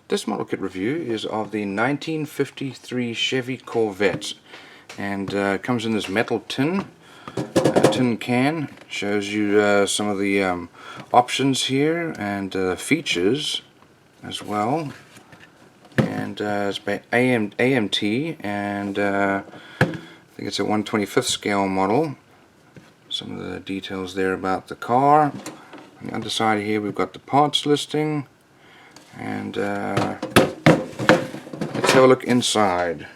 This model kit review is of the 1953 Chevy Corvette, and comes in this metal tin can. Shows you some of the options here and features as well, and it's by AMT, and I think it's a 1/25th scale model. Some of the details there about the car. On the underside here we've got the parts listing, and let's have a look inside.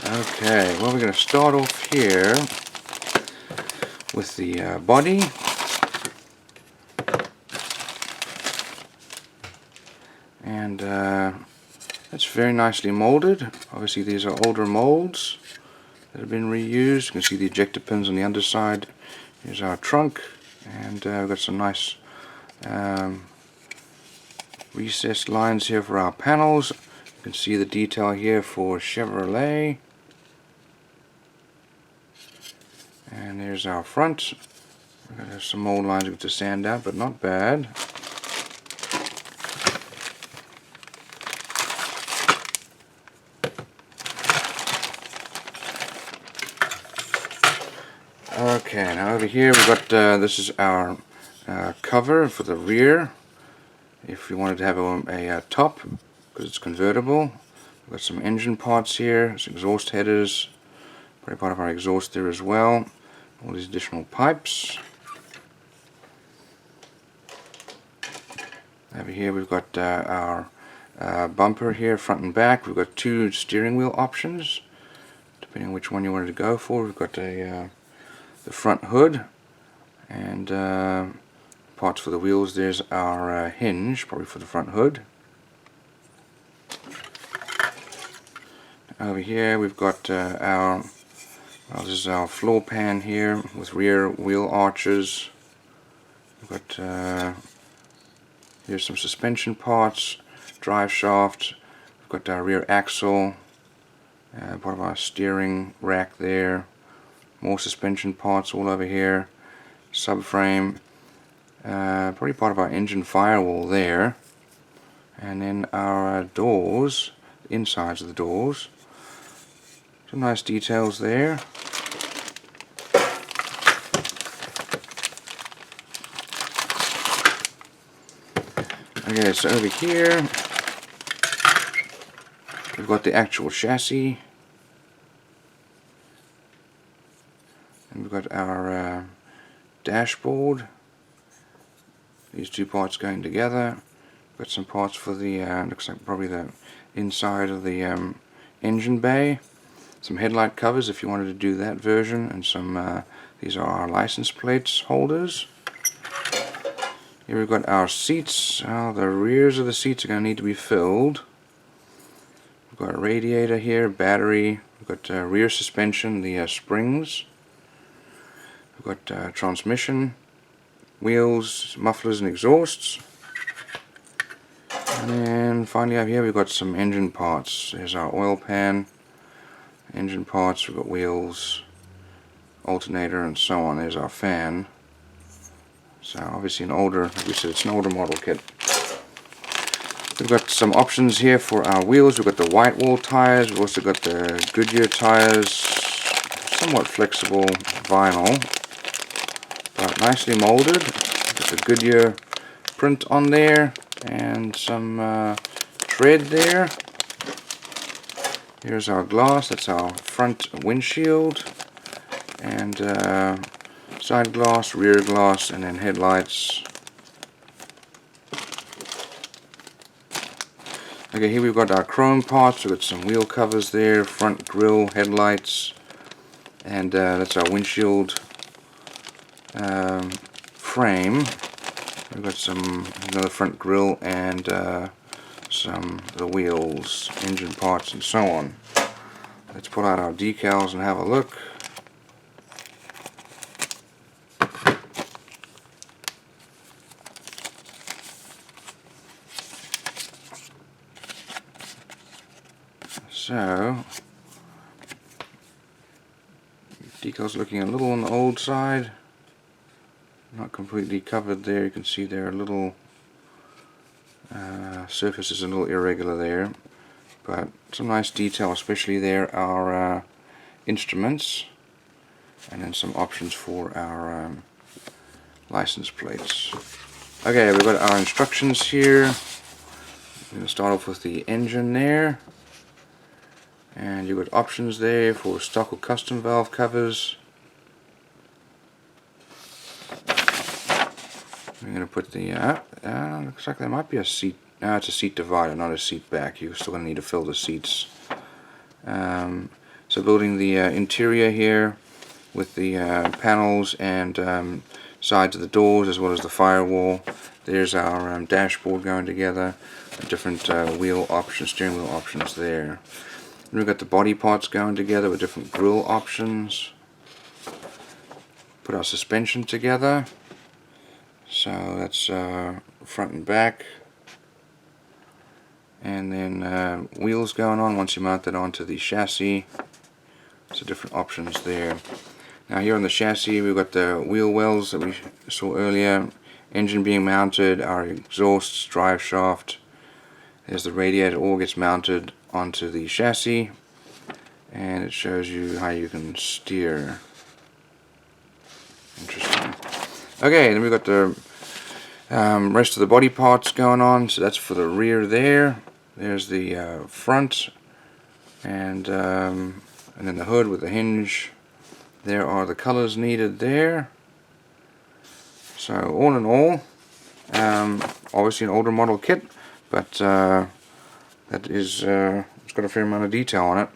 Okay, well, we're going to start off here with the body. And it's very nicely molded. Obviously these are older molds that have been reused. You can see the ejector pins on the underside. Here's our trunk, and we've got some nice recessed lines here for our panels. You can see the detail here for Chevrolet. And there's our front. We're going to have some mold lines we have to sand out, but not bad. Okay, now over here we've got, this is our cover for the rear. If you wanted to have a top, because it's convertible. We've got some engine parts here, some exhaust headers, probably part of our exhaust there as well. All these additional pipes. Over here we've got our bumper here, front and back. We've got two steering wheel options, depending on which one you wanted to go for. We've got the front hood, and parts for the wheels. There's our hinge, probably for the front hood. Over here we've got our, well, this is our floor pan here with rear wheel arches. We've got here's some suspension parts, drive shaft. We've got our rear axle, part of our steering rack there. More suspension parts all over here. Subframe, probably part of our engine firewall there. And then our doors, insides of the doors. Some nice details there. Okay, so over here we've got the actual chassis, and we've got our dashboard. These two parts going together. Got some parts for the looks like probably the inside of the engine bay. Some headlight covers if you wanted to do that version, and some these are our license plates holders. Here we've got our seats. The rears of the seats are going to need to be filled. We've got a radiator here, battery. We've got rear suspension, the springs. We've got transmission, wheels, mufflers and exhausts. And then finally over here we've got some engine parts. There's our oil pan, engine parts, we've got wheels, alternator and so on. There's our fan. So obviously an older, like we said, it's an older model kit. We've got some options here for our wheels. We've got the white wall tires. We've also got the Goodyear tires, somewhat flexible vinyl, but nicely molded. Got the Goodyear print on there and some tread there. Here's our glass. That's our front windshield, and side glass, rear glass, and then headlights. Okay, here we've got our chrome parts. We've got some wheel covers there, front grille, headlights, and that's our windshield frame. We've got another front grille and some of the wheels, engine parts, and so on. Let's pull out our decals and have a look. So, decals looking a little on the old side, not completely covered there. You can see there are little surface is a little irregular there, but some nice detail, especially there are instruments, and then some options for our license plates. Okay, we've got our instructions here. I'm going to start off with the engine there, and you've got options there for stock or custom valve covers. I'm going to put the looks like there might be a seat. No, it's a seat divider, not a seat back. You're still going to need to fill the seats. So building the interior here with the panels and sides of the doors, as well as the firewall. There's our dashboard going together. Different wheel options, steering wheel options there. And we've got the body parts going together with different grille options. Put our suspension together. So that's front and back, and then wheels going on once you mount it onto the chassis. So different options there. Now here on the chassis we've got the wheel wells that we saw earlier, engine being mounted, our exhausts, drive shaft. There's the radiator, all gets mounted onto the chassis, and it shows you how you can steer. Interesting. Okay, then we've got the rest of the body parts going on. So that's for the rear there. There's the front, and then the hood with the hinge. There are the colors needed there. So all in all, obviously an older model kit, but that is it's got a fair amount of detail on it.